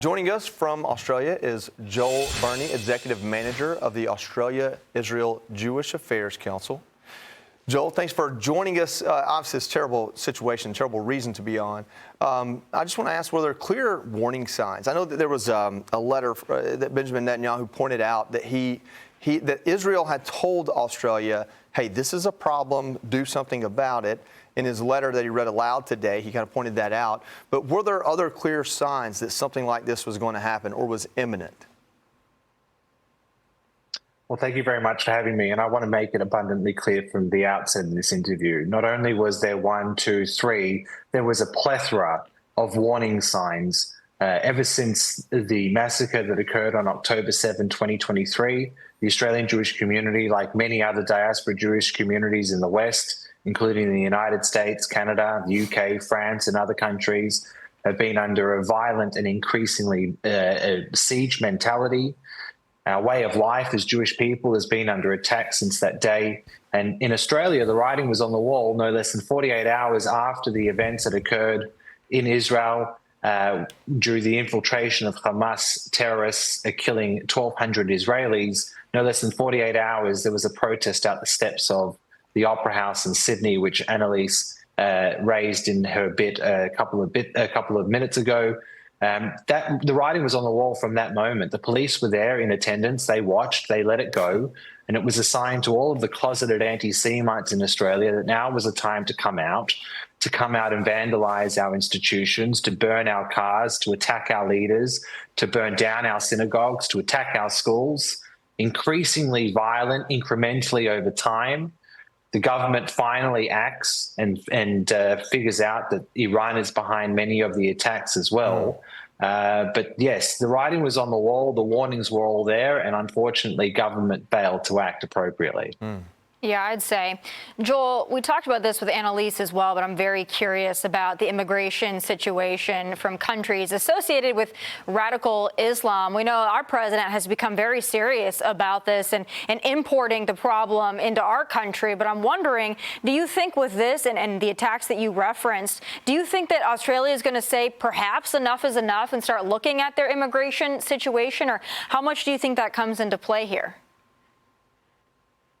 Joining us from Australia is Joel Burnie, Executive Manager of the Australia-Israel Jewish Affairs Council. Joel, thanks for joining us. Obviously, it's a terrible situation, terrible reason to be on. I just want to ask, were there clear warning signs? I know that there was a letter that Benjamin Netanyahu pointed out that that Israel had told Australia, hey, this is a problem, do something about it. In his letter that he read aloud today, he kind of pointed that out. But were there other clear signs that something like this was going to happen or was imminent? Well, thank you very much for having me. And I want to make it abundantly clear from the outset of this interview. Not only was there 1, 2, 3, there was a plethora of warning signs ever since the massacre that occurred on October 7, 2023. The Australian Jewish community, like many other diaspora Jewish communities in the West, including the United States, Canada, the UK, France, and other countries, have been under a violent and increasingly siege mentality. Our way of life as Jewish people has been under attack since that day. And in Australia, the writing was on the wall no less than 48 hours after the events that occurred in Israel during the infiltration of Hamas terrorists killing 1,200 Israelis. No less than 48 hours, there was a protest out the steps of the Opera House in Sydney, which Annalise raised in her bit a couple of minutes ago. The writing was on the wall from that moment. The police were there in attendance. They watched. They let it go. And it was a sign to all of the closeted anti-Semites in Australia that now was the time to come out and vandalize our institutions, to burn our cars, to attack our leaders, to burn down our synagogues, to attack our schools. Increasingly violent, incrementally over time. The government finally acts and figures out that Iran is behind many of the attacks as well. But yes, the writing was on the wall, the warnings were all there, and unfortunately government failed to act appropriately. Yeah, I'd say. Joel, we talked about this with Annalise as well, but I'm very curious about the immigration situation from countries associated with radical Islam. We know our president has become very serious about this and importing the problem into our country. But I'm wondering, do you think with this and the attacks that you referenced, do you think that Australia is going to say perhaps enough is enough and start looking at their immigration situation? Or how much do you think that comes into play here?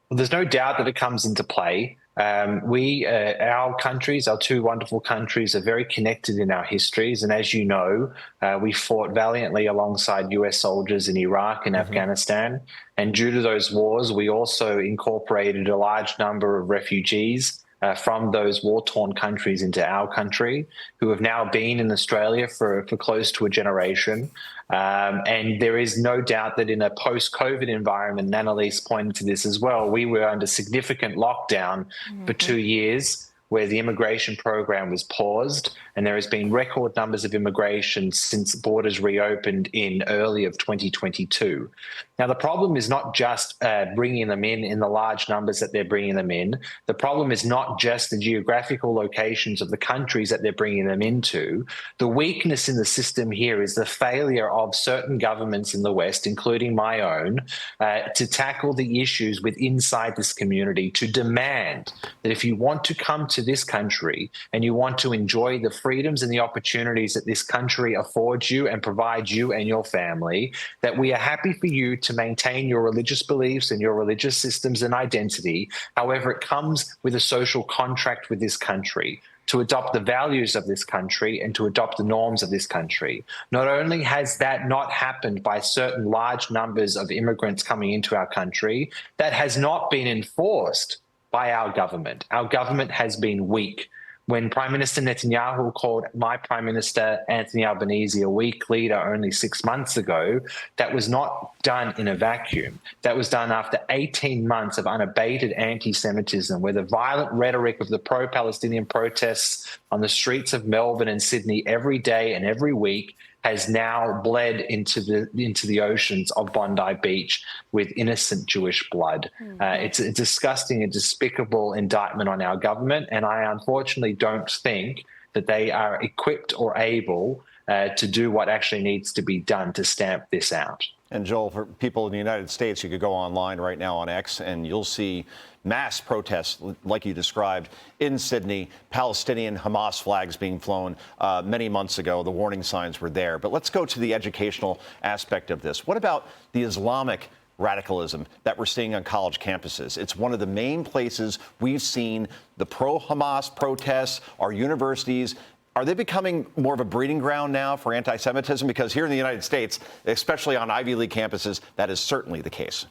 Well, there's no doubt that it comes into play. Our countries, our two wonderful countries, are very connected in our histories. And as you know, we fought valiantly alongside US soldiers in Iraq and Afghanistan. And due to those wars, we also incorporated a large number of refugees from those war-torn countries into our country, who have now been in Australia for close to a generation. And there is no doubt that in a post-COVID environment, and Annalise pointed to this as well, we were under significant lockdown for 2 years, where the immigration program was paused, and there has been record numbers of immigration since borders reopened in early of 2022. Now, the problem is not just bringing them in the large numbers that they're bringing them in. The problem is not just the geographical locations of the countries that they're bringing them into. The weakness in the system here is the failure of certain governments in the West, including my own, to tackle the issues with inside this community, to demand that if you want to come to this country and you want to enjoy the freedoms and the opportunities that this country affords you and provides you and your family, that we are happy for you to maintain your religious beliefs and your religious systems and identity. However, it comes with a social contract with this country to adopt the values of this country and to adopt the norms of this country. Not only has that not happened by certain large numbers of immigrants coming into our country, that has not been enforced by our government. Our government has been weak. When Prime Minister Netanyahu called my Prime Minister, Anthony Albanese, a weak leader only 6 months ago, that was not done in a vacuum. That was done after 18 months of unabated anti-Semitism, where the violent rhetoric of the pro-Palestinian protests on the streets of Melbourne and Sydney every day and every week has now bled into the oceans of Bondi Beach with innocent Jewish blood. It's a disgusting and despicable indictment on our government, and I unfortunately don't think that they are equipped or able to do what actually needs to be done to stamp this out. And Joel, for people in the United States, you could go online right now on X and you'll see mass protests, like you described, in Sydney, Palestinian Hamas flags being flown many months ago. The warning signs were there. But let's go to the educational aspect of this. What about the Islamic radicalism that we're seeing on college campuses? It's one of the main places we've seen the pro-Hamas protests. Our universities, are they becoming more of a breeding ground now for anti-Semitism? Because here in the United States, especially on Ivy League campuses, that is certainly the case.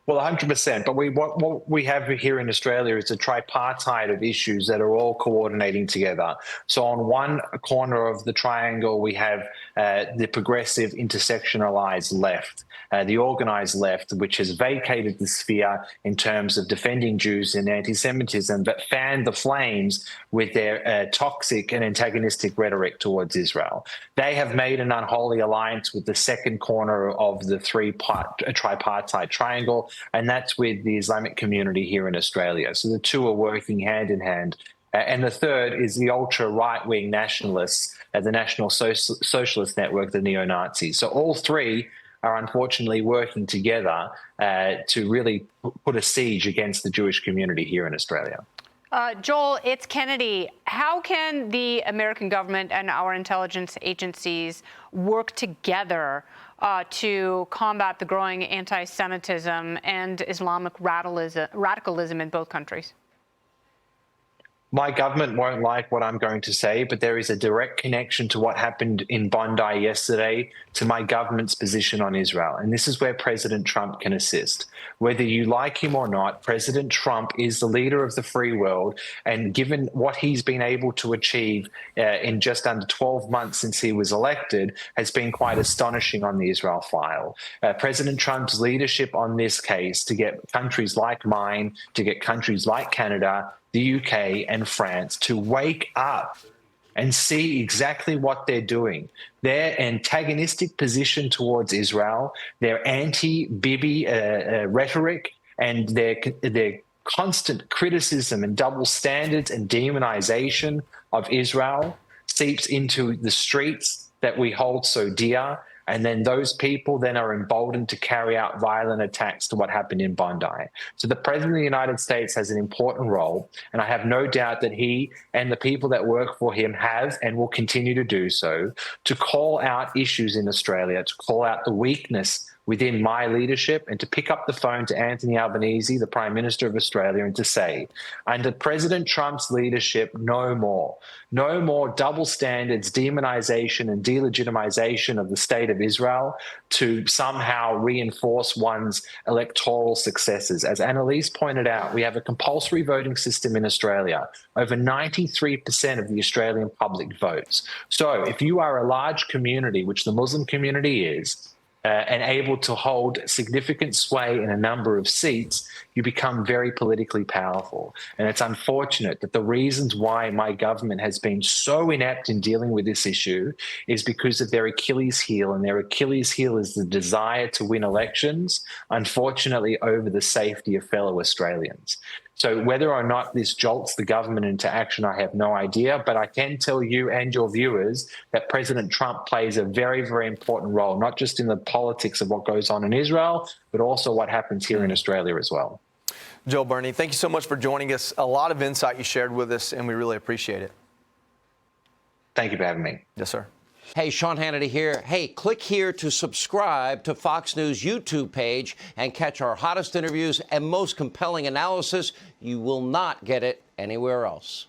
Well, 100%. But what we have here in Australia is a tripartite of issues that are all coordinating together. So on one corner of the triangle, we have the progressive intersectionalized left, the organized left, which has vacated the sphere in terms of defending Jews and anti-Semitism, but fanned the flames with their toxic and antagonistic rhetoric towards Israel. They have made an unholy alliance with the second corner of the tripartite triangle, and that's with the Islamic community here in Australia. So the two are working hand in hand. And the third is the ultra right-wing nationalists, the National Socialist Network, the neo-Nazis. So all three are unfortunately working together to really put a siege against the Jewish community here in Australia. Joel, it's Kennedy. How can the American government and our intelligence agencies work together to combat the growing anti-Semitism and Islamic radicalism in both countries? My government won't like what I'm going to say, but there is a direct connection to what happened in Bondi yesterday to my government's position on Israel. And this is where President Trump can assist. Whether you like him or not, President Trump is the leader of the free world. And given what he's been able to achieve in just under 12 months since he was elected, has been quite astonishing on the Israel file. President Trump's leadership on this case to get countries like mine, to get countries like Canada, the UK and France to wake up and see exactly what they're doing. Their antagonistic position towards Israel, their anti-Bibi rhetoric, and their constant criticism and double standards and demonization of Israel seeps into the streets that we hold so dear. And then those people then are emboldened to carry out violent attacks to what happened in Bondi. So the President of the United States has an important role, and I have no doubt that he and the people that work for him have and will continue to do so, to call out issues in Australia, to call out the weakness within my leadership, and to pick up the phone to Anthony Albanese, the Prime Minister of Australia, and to say, under President Trump's leadership, no more. No more double standards, demonization and delegitimization of the state of Israel to somehow reinforce one's electoral successes. As Annalise pointed out, we have a compulsory voting system in Australia. Over 93% of the Australian public votes. So if you are a large community, which the Muslim community is, and able to hold significant sway in a number of seats, you become very politically powerful. And it's unfortunate that the reasons why my government has been so inept in dealing with this issue is because of their Achilles heel, and their Achilles heel is the desire to win elections, unfortunately, over the safety of fellow Australians. So whether or not this jolts the government into action, I have no idea. But I can tell you and your viewers that President Trump plays a very, very important role, not just in the politics of what goes on in Israel, but also what happens here in Australia as well. Joel Burnie, thank you so much for joining us. A lot of insight you shared with us, and we really appreciate it. Thank you for having me. Yes, sir. Hey, Sean Hannity here. Hey, click here to subscribe to Fox News YouTube page and catch our hottest interviews and most compelling analysis. You will not get it anywhere else.